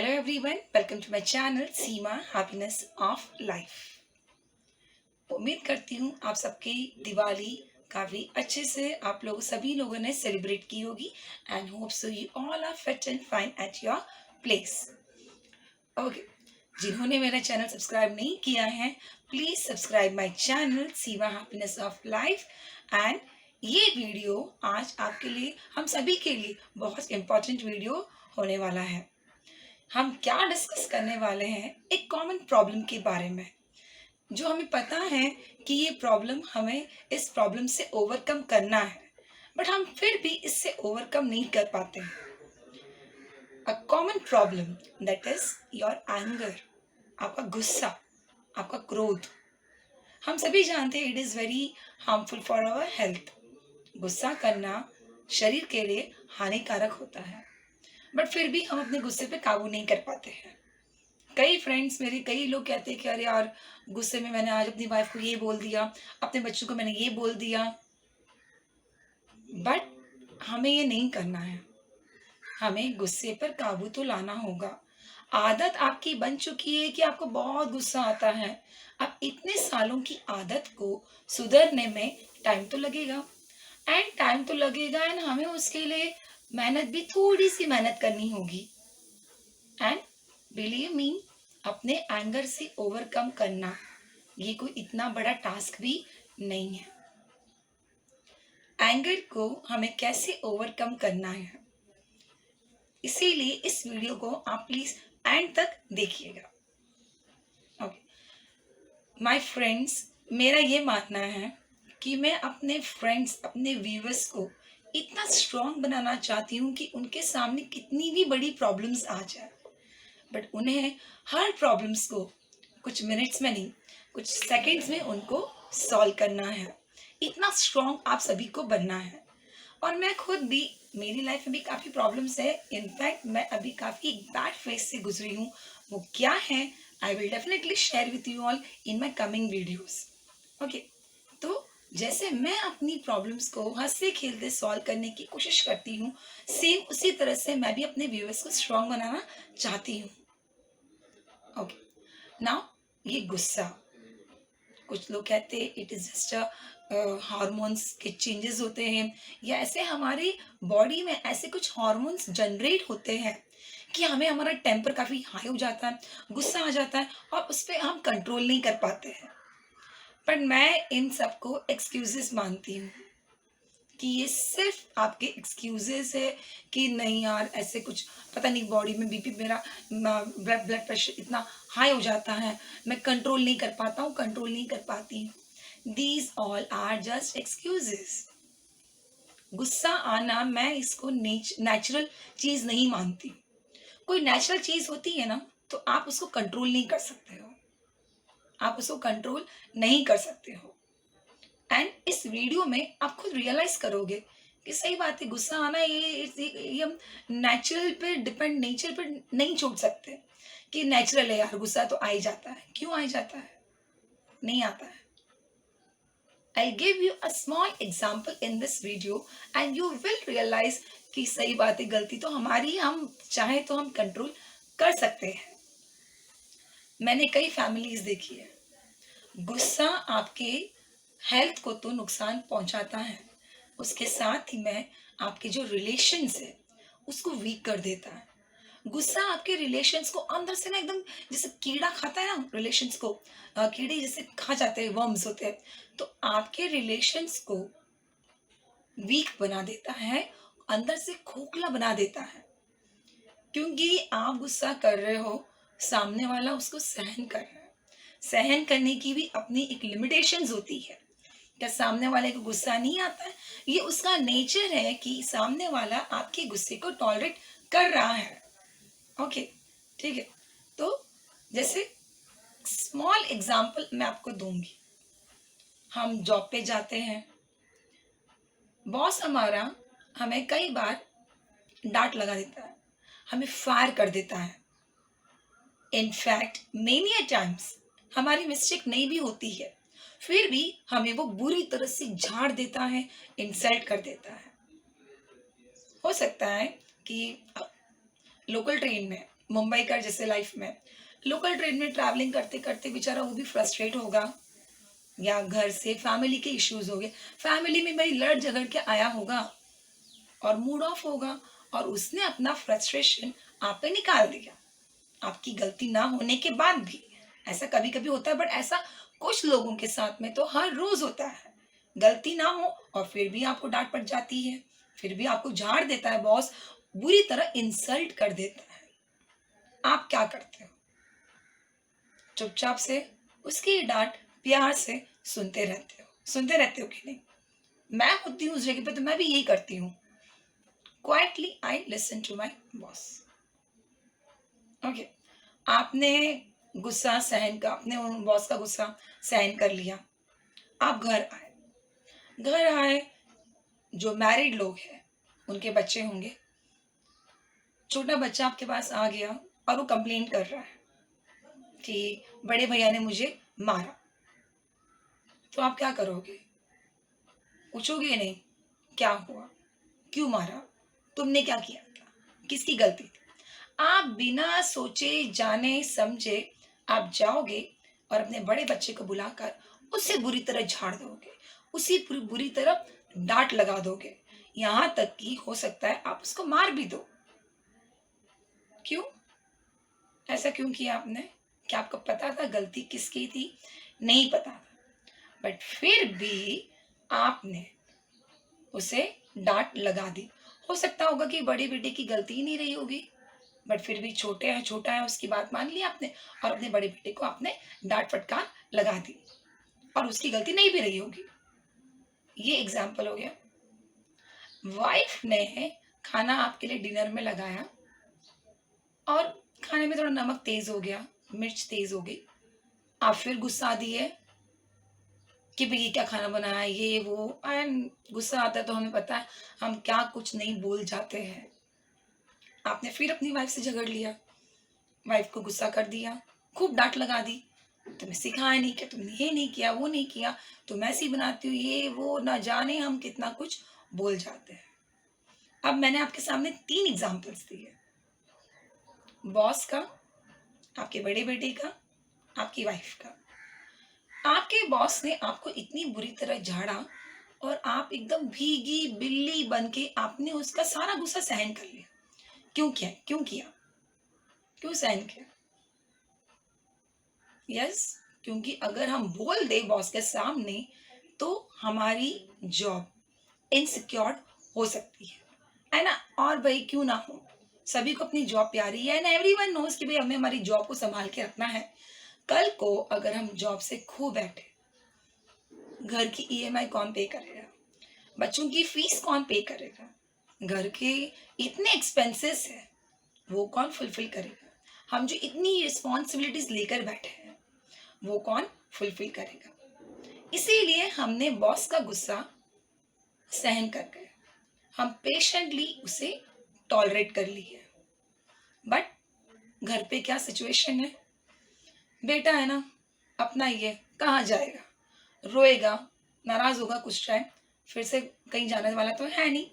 Hello everyone, welcome to my channel Seema happiness of life. उम्मीद करती हूँ आप सबकी दिवाली काफ़ी अच्छे से आप लोग सभी लोगों ने सेलिब्रेट की होगी and hope so you all are fit and fine at your place. Okay, जिन्होंने मेरा चैनल सब्सक्राइब नहीं किया है please subscribe my channel Seema happiness of life. And ये वीडियो आज आपके लिए, हम सभी के लिए बहुत इम्पोर्टेंट वीडियो होने वाला है। हम क्या डिस्कस करने वाले हैं, एक कॉमन प्रॉब्लम के बारे में जो हमें पता है कि ये प्रॉब्लम, हमें इस प्रॉब्लम से ओवरकम करना है बट हम फिर भी इससे ओवरकम नहीं कर पाते हैं। A common problem that is your anger, आपका गुस्सा, आपका क्रोध। हम सभी जानते हैं it is very harmful for our health. गुस्सा करना शरीर के लिए हानिकारक होता है बट फिर भी हम अपने गुस्से पे काबू नहीं कर पाते हैं। कई फ्रेंड्स मेरे, कई लोग कहते हैं कि अरे यार गुस्से में मैंने आज अपनी वाइफ को ये बोल दिया, अपने बच्चों को मैंने ये बोल दिया। बट हमें ये नहीं करना है, हमें गुस्से पर काबू तो लाना होगा। आदत आपकी बन चुकी है कि आपको बहुत गुस्सा आता है। अब इतने सालों की आदत को सुधरने में टाइम तो लगेगा एंड हमें उसके लिए मेहनत भी, थोड़ी सी मेहनत करनी होगी। एंड बिलीव मी, अपने एंगर से ओवरकम करना ये कोई इतना बड़ा टास्क भी नहीं है। एंगर को हमें कैसे ओवरकम करना है, इसीलिए इस वीडियो को आप प्लीज एंड तक देखिएगा। ओके माय फ्रेंड्स, मेरा ये मानना है कि मैं अपने फ्रेंड्स, अपने व्यूअर्स को इतना स्ट्रांग बनाना चाहती हूँ कि उनके सामने कितनी भी बड़ी प्रॉब्लम्स आ जाए बट उन्हें हर प्रॉब्लम्स को कुछ मिनट्स में नहीं, कुछ सेकंड्स में उनको सॉल्व करना है। इतना स्ट्रांग आप सभी को बनना है। और मैं खुद भी, मेरी लाइफ में भी काफ़ी प्रॉब्लम्स है। इनफैक्ट मैं अभी काफ़ी एक बैड फेज से गुजरी हूँ। वो क्या है, I will definitely share with you all in my coming videos. Okay, तो जैसे मैं अपनी प्रॉब्लम्स को हंसते खेलते सॉल्व करने की कोशिश करती हूँ, सेम उसी तरह से मैं भी अपने व्यूअर्स को स्ट्रांग बनाना चाहती हूँ। ओके नाउ, ये गुस्सा, कुछ लोग कहते हैं इट इज़ जस्ट हार्मोन्स के चेंजेस होते हैं, या ऐसे हमारी बॉडी में ऐसे कुछ हार्मोन्स जनरेट होते हैं कि हमें, हमारा टेम्पर काफ़ी हाई हो जाता है, गुस्सा आ जाता है और उस पर हम कंट्रोल नहीं कर पाते हैं। पर मैं इन सबको एक्सक्यूजेस मानती हूँ कि ये सिर्फ आपके एक्सक्यूजेस है कि नहीं यार ऐसे कुछ, पता नहीं बॉडी में बीपी, मेरा ब्लड प्रेशर इतना हाई हो जाता है, मैं कंट्रोल नहीं कर पाता हूँ, कंट्रोल नहीं कर पाती हूँ। These all are just excuses. गुस्सा आना, मैं इसको नेचुरल चीज़ नहीं मानती। कोई नेचुरल चीज़ होती है ना तो आप उसको कंट्रोल नहीं कर सकते हो, आप उसको कंट्रोल नहीं कर सकते हो। एंड इस वीडियो में आप खुद रियलाइज करोगे कि सही बात है, गुस्सा आना ये हम नेचुरल पे डिपेंड, नेचर पे नहीं छोड़ सकते कि नेचुरल है यार, गुस्सा तो आ ही जाता है। क्यों आ जाता है? नहीं आता है। I give you a small example in this video and you will realise कि सही बात है, गलती तो हमारी, हम चाहे तो हम कंट्रोल कर सकते हैं। मैंने कई फैमिलीज देखी है, गुस्सा आपके हेल्थ को तो नुकसान पहुंचाता है, उसके साथ ही में आपके जो रिलेशंस है उसको वीक कर देता है। गुस्सा आपके रिलेशंस को अंदर से ना एकदम, जैसे कीड़ा खाता है ना रिलेशंस को, कीड़े जैसे खा जाते हैं, वर्म्स होते हैं, तो आपके रिलेशंस को वीक बना देता है, अंदर से खोखला बना देता है। क्योंकि आप गुस्सा कर रहे हो, सामने वाला उसको सहन कर रहा है। सहन करने की भी अपनी एक लिमिटेशंस होती है। क्या सामने वाले को गुस्सा नहीं आता है? ये उसका नेचर है कि सामने वाला आपके गुस्से को टॉलरेट कर रहा है। ओके, ठीक है। तो जैसे स्मॉल एग्जांपल मैं आपको दूंगी। हम जॉब पे जाते हैं, बॉस हमारा हमें कई बार डांट लगा देता है, हमें फायर कर देता है। इनफैक्ट मेनी अ टाइम्स हमारी मिस्टेक नहीं भी होती है, फिर भी हमें वो बुरी तरह से झाड़ देता है, इंसल्ट कर देता है। हो सकता है कि लोकल ट्रेन में मुंबई का जैसे लाइफ में लोकल ट्रेन में ट्रैवलिंग करते करते बेचारा वो भी फ्रस्ट्रेट होगा, या घर से फैमिली के इश्यूज हो गए, फैमिली में भाई लड़ झगड़ के आया होगा और मूड ऑफ होगा, और उसने अपना फ्रस्ट्रेशन आप पे निकाल दिया, आपकी गलती ना होने के बाद भी। ऐसा कभी कभी होता है, बट ऐसा कुछ लोगों के साथ में तो हर रोज होता है। गलती ना हो और फिर भी आपको डांट पड़ जाती है, फिर भी आपको झाड़ देता है बॉस, बुरी तरह इंसल्ट कर देता है। आप क्या करते हो? चुपचाप से उसकी डांट प्यार से सुनते रहते हो कि नहीं? मैं होती हूँ उस जगह पे तो मैं भी यही करती हूँ। Quietly I listen to my boss. Okay, आपने गुस्सा सहन का अपने उन बॉस का गुस्सा सहन कर लिया, आप घर आए, जो मैरिड लोग हैं उनके बच्चे होंगे, छोटा बच्चा आपके पास आ गया और वो कंप्लेंट कर रहा है कि बड़े भैया ने मुझे मारा, तो आप क्या करोगे? पूछोगे नहीं क्या हुआ, क्यों मारा, तुमने क्या किया था, किसकी गलती थी? आप बिना सोचे जाने समझे आप जाओगे और अपने बड़े बच्चे को बुलाकर उससे बुरी तरह झाड़ दोगे, उसी बुरी तरह डांट लगा दोगे, यहाँ तक कि हो सकता है आप उसको मार भी दो। क्यों? ऐसा क्यों किया आपने? क्या आपको पता था गलती किसकी थी? नहीं पता था, बट फिर भी आपने उसे डांट लगा दी। हो सकता होगा कि बड़ी बेटे की गलती ही नहीं रही होगी, बट फिर भी छोटा है उसकी बात मान ली आपने, और अपने बड़े बेटे को आपने डांट फटकार लगा दी, और उसकी गलती नहीं भी रही होगी। ये एग्जाम्पल हो गया। वाइफ ने खाना आपके लिए डिनर में लगाया और खाने में थोड़ा नमक तेज हो गया, मिर्च तेज हो गई, आप फिर गुस्सा दिए कि भाई ये क्या खाना बनाया है, ये वो, एंड गुस्सा आता है तो हमें पता है हम क्या कुछ नहीं बोल जाते हैं। आपने फिर अपनी वाइफ से झगड़ लिया, वाइफ को गुस्सा कर दिया, खूब डांट लगा दी, तुम्हें सिखाया नहीं कि तुमने ये नहीं किया, वो नहीं किया, तुम ऐसी बनाती हो, ये वो, ना जाने हम कितना कुछ बोल जाते हैं। अब मैंने आपके सामने 3 एग्जांपल्स दिए, बॉस का, आपके बड़े बेटे का, आपकी वाइफ का। आपके बॉस ने आपको इतनी बुरी तरह झाड़ा और आप एकदम भीगी बिल्ली बन के आपने उसका सारा गुस्सा सहन कर लिया। क्यों किया? क्यों सहन किया? यस, क्योंकि अगर हम बोल दे बॉस के सामने तो हमारी जॉब इनसिक्योर हो सकती है ना? और भाई क्यों ना हो, सभी को अपनी जॉब प्यारी है एंड एवरीवन नोज कि भाई हमें हमारी जॉब को संभाल के रखना है। कल को अगर हम जॉब से खो बैठे, घर की ईएमआई कौन पे करेगा, बच्चों की फीस कौन पे करेगा, घर के इतने एक्सपेंसेस है वो कौन फुलफिल करेगा, हम जो इतनी रिस्पॉन्सिबिलिटीज लेकर बैठे हैं वो कौन फुलफिल करेगा? इसीलिए हमने बॉस का गुस्सा सहन कर गए, हम पेशेंटली उसे टॉलरेट कर लिए। बट घर पे क्या सिचुएशन है? बेटा है ना, अपना ही है, कहाँ जाएगा, रोएगा, नाराज होगा कुछ टाइम, फिर से कहीं जाने वाला तो है नहीं,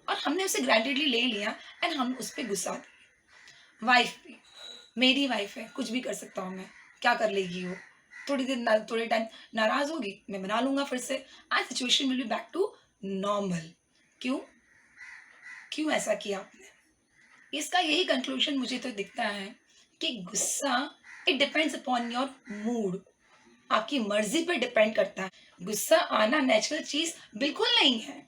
और हमने उसे ग्रांटेडली ले लिया एंड हम उस पर गुस्सा दिए। वाइफ भी, मेरी वाइफ है, कुछ भी कर सकता हूँ मैं, क्या कर लेगी वो, थोड़े टाइम नाराज होगी, मैं बना लूंगा फिर से, आज situation will be back to normal. क्यों? क्यों ऐसा किया आपने? इसका यही कंक्लूजन मुझे तो दिखता है कि गुस्सा, it depends upon your mood, आपकी मर्जी पर डिपेंड करता है। गुस्सा आना नेचुरल चीज बिल्कुल नहीं है,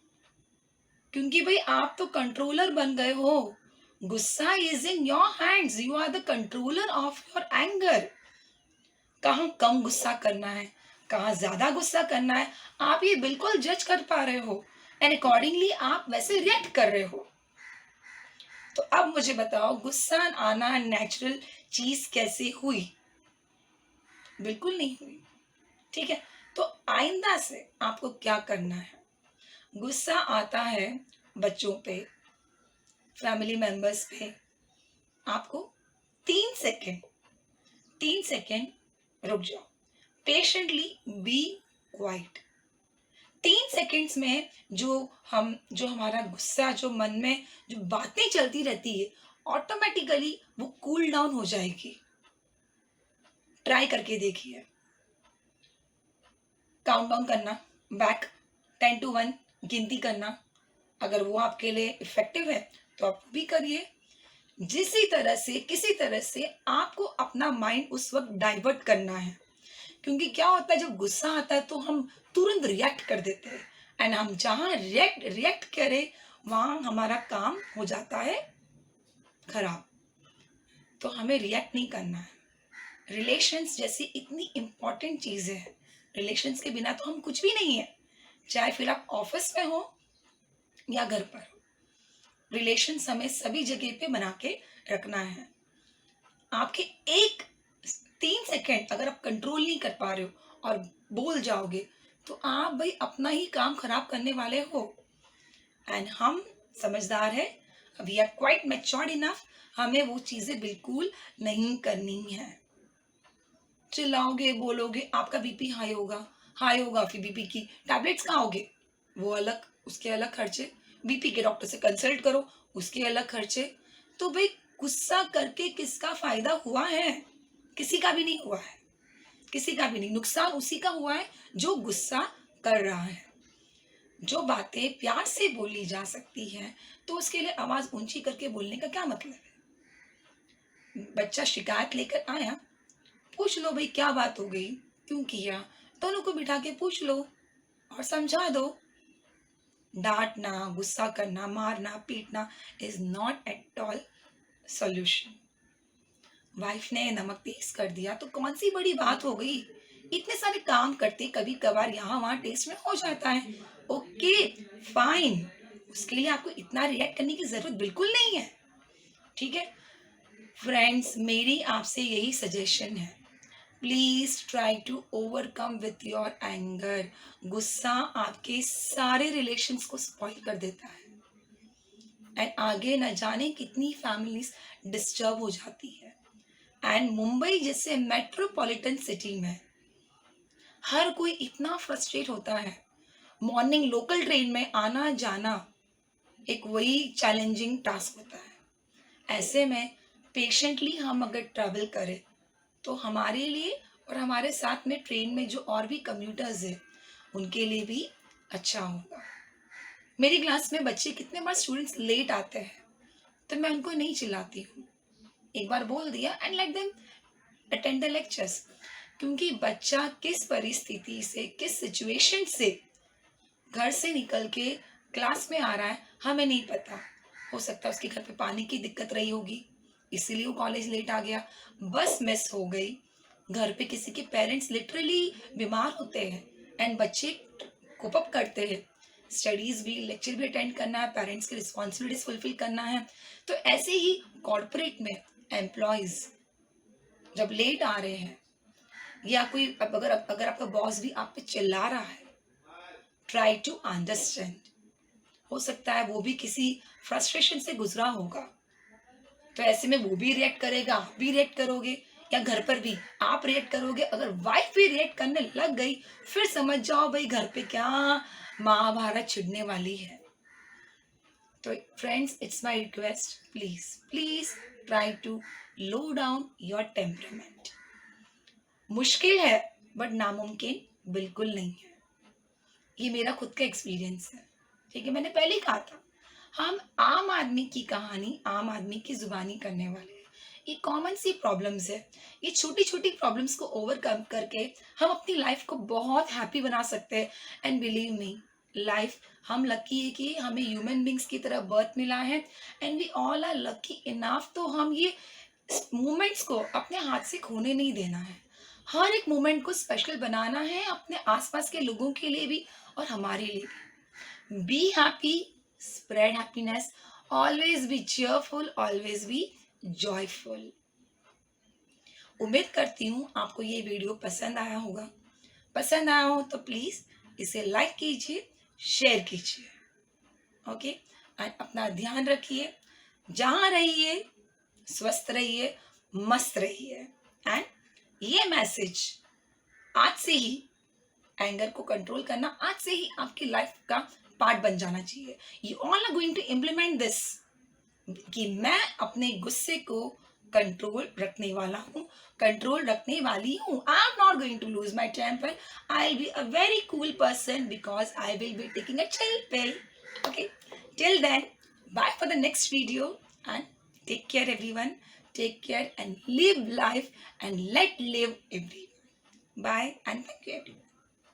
क्योंकि भाई आप तो कंट्रोलर बन गए हो। गुस्सा is in your hands, you are the controller of your anger. कहाँ कम गुस्सा करना है, कहाँ ज्यादा गुस्सा करना है, आप ये बिल्कुल जज कर पा रहे हो एंड अकॉर्डिंगली आप वैसे रिएक्ट कर रहे हो। तो अब मुझे बताओ, गुस्सा आना नेचुरल चीज कैसे हुई? बिल्कुल नहीं हुई। ठीक है, तो आइंदा से आपको क्या करना है? गुस्सा आता है बच्चों पे, फैमिली मेंबर्स पे, आपको 3 सेकेंड 3 सेकेंड रुक जाओ, पेशेंटली बी क्वाइट। 3 सेकेंड्स में जो हमारा गुस्सा, जो मन में जो बातें चलती रहती है, ऑटोमेटिकली वो कूल डाउन हो जाएगी। ट्राई करके देखिए। काउंट डाउन करना, बैक 10 to 1 गिनती करना, अगर वो आपके लिए इफेक्टिव है तो आप भी करिए। जिसी तरह से किसी तरह से आपको अपना माइंड उस वक्त डाइवर्ट करना है, क्योंकि क्या होता है जब गुस्सा आता है तो हम तुरंत रिएक्ट कर देते हैं, एंड हम जहाँ रिएक्ट रिएक्ट करें वहाँ हमारा काम हो जाता है खराब। तो हमें रिएक्ट नहीं करना है। रिलेशंस जैसी इतनी इम्पॉर्टेंट चीज़ है, रिलेशंस के बिना तो हम कुछ भी नहीं है, चाहे फिर आप ऑफिस में हो या घर पर हो। रिलेशंस हमें सभी जगह पे बना के रखना है। आपके एक 3 सेकेंड अगर आप कंट्रोल नहीं कर पा रहे हो और बोल जाओगे तो आप भाई अपना ही काम खराब करने वाले हो। एंड हम समझदार है, we are quite matured enough, हमें वो चीज़ें बिल्कुल नहीं करनी है। चिल्लाओगे बोलोगे आपका बीपी हाई होगा फिर बीपी की टैबलेट्स खाओगे, वो अलग, उसके अलग खर्चे। बीपी के डॉक्टर से कंसल्ट करो, उसके अलग खर्चे। तो भाई गुस्सा करके किसका फायदा हुआ है? किसी का भी नहीं हुआ है, किसी का भी नहीं। नुकसान उसी का हुआ है जो गुस्सा कर रहा है। जो बातें प्यार से बोली जा सकती है तो उसके लिए आवाज ऊंची करके बोलने का क्या मतलब है? बच्चा शिकायत लेकर आया, पूछ लो भाई क्या बात हो गई, क्यों किया, दोनों को बिठा के पूछ लो और समझा दो। डांटना, गुस्सा करना, मारना, पीटना is not at all solution. Wife ने नमक तेज कर दिया तो कौन सी बड़ी बात हो गई, इतने सारे काम करते कभी कभार यहाँ वहाँ टेस्ट में हो जाता है, ओके फाइन। उसके लिए आपको इतना रिएक्ट करने की जरूरत बिल्कुल नहीं है, ठीक है। फ्रेंड्स, मेरी आपसे यही सजेशन है, please try to overcome with your anger. गुस्सा आपके सारे रिलेशंस को स्पॉइल कर देता है, एंड आगे न जाने कितनी फैमिलीज डिस्टर्ब हो जाती है। एंड मुंबई जैसे मेट्रोपॉलिटन सिटी में हर कोई इतना फ्रस्ट्रेट होता है, मॉर्निंग लोकल ट्रेन में आना जाना एक वही चैलेंजिंग टास्क होता है। ऐसे में पेशेंटली हम अगर ट्रैवल करें तो हमारे लिए और हमारे साथ में ट्रेन में जो और भी कम्यूटर्स है उनके लिए भी अच्छा होगा। मेरी क्लास में बच्चे कितने बार स्टूडेंट्स लेट आते हैं तो मैं उनको नहीं चिल्लाती हूँ, एक बार बोल दिया and let them attend the lectures. क्योंकि बच्चा किस परिस्थिति से, किस सिचुएशन से घर से निकल के क्लास में आ रहा है हमें नहीं पता। हो सकता है उसके घर पे पानी की दिक्कत रही होगी, इसीलिए वो कॉलेज लेट आ गया, बस मिस हो गई, घर पे किसी के पेरेंट्स लिटरली बीमार होते हैं एंड बच्चे कोप अप करते हैं, स्टडीज भी, लेक्चर भी अटेंड करना है, पेरेंट्स की रिस्पॉन्सिबिलिटीज फुलफिल करना है। तो ऐसे ही कॉर्पोरेट में एम्प्लॉयज जब लेट आ रहे हैं या कोई अगर अगर आपका बॉस भी आप पे चिल्ला रहा है, ट्राई टू अंडरस्टैंड। हो सकता है वो भी किसी फ्रस्ट्रेशन से गुजरा होगा, तो ऐसे में वो भी रिएक्ट करेगा, आप भी रिएक्ट करोगे, या घर पर भी आप रिएक्ट करोगे। अगर वाइफ भी रिएक्ट करने लग गई फिर समझ जाओ भाई घर पे क्या महाभारत छिड़ने वाली है। तो friends, it's my request, please please try to low down your temperament. मुश्किल है बट नामुमकिन बिल्कुल नहीं है, ये मेरा खुद का एक्सपीरियंस है, ठीक है। मैंने पहले ही कहा था, हम आम आदमी की कहानी आम आदमी की जुबानी करने वाले हैं। ये कॉमन सी प्रॉब्लम्स है, ये छोटी छोटी प्रॉब्लम्स को ओवरकम करके हम अपनी लाइफ को बहुत हैप्पी बना सकते हैं। एंड बिलीव मी, लाइफ, हम लकी है कि हमें ह्यूमन बींग्स की तरह बर्थ मिला है, and we all are lucky enough. तो हम ये मोमेंट्स को अपने हाथ से खोने नहीं देना है, हर एक मोमेंट को स्पेशल बनाना है अपने आसपास के लोगों के लिए भी और हमारे लिए भी। Be happy, spread happiness, always be cheerful, always be joyful। उम्मीद करती हूँ आपको ये वीडियो पसंद आया होगा। पसंद आया हो तो प्लीज़ इसे लाइक कीजिए, शेयर कीजिए, ओके। एंड अपना ध्यान रखिए, जहाँ रहिए स्वस्थ रहिए, मस्त रहिए। एंड ये मैसेज आज से ही, एंगर को कंट्रोल करना आज से ही आपकी लाइफ का पार्ट बन जाना चाहिए। You all are going to implement this कि मैं अपने गुस्से को कंट्रोल रखने वाला हूँ, कंट्रोल रखने वाली हूँ. I am not going to lose my temper. I will be a very cool person because I will be taking a chill pill. Okay, till then, bye for the next video and take care everyone. Take care and live life and let live everyone. Bye and thank you everyone.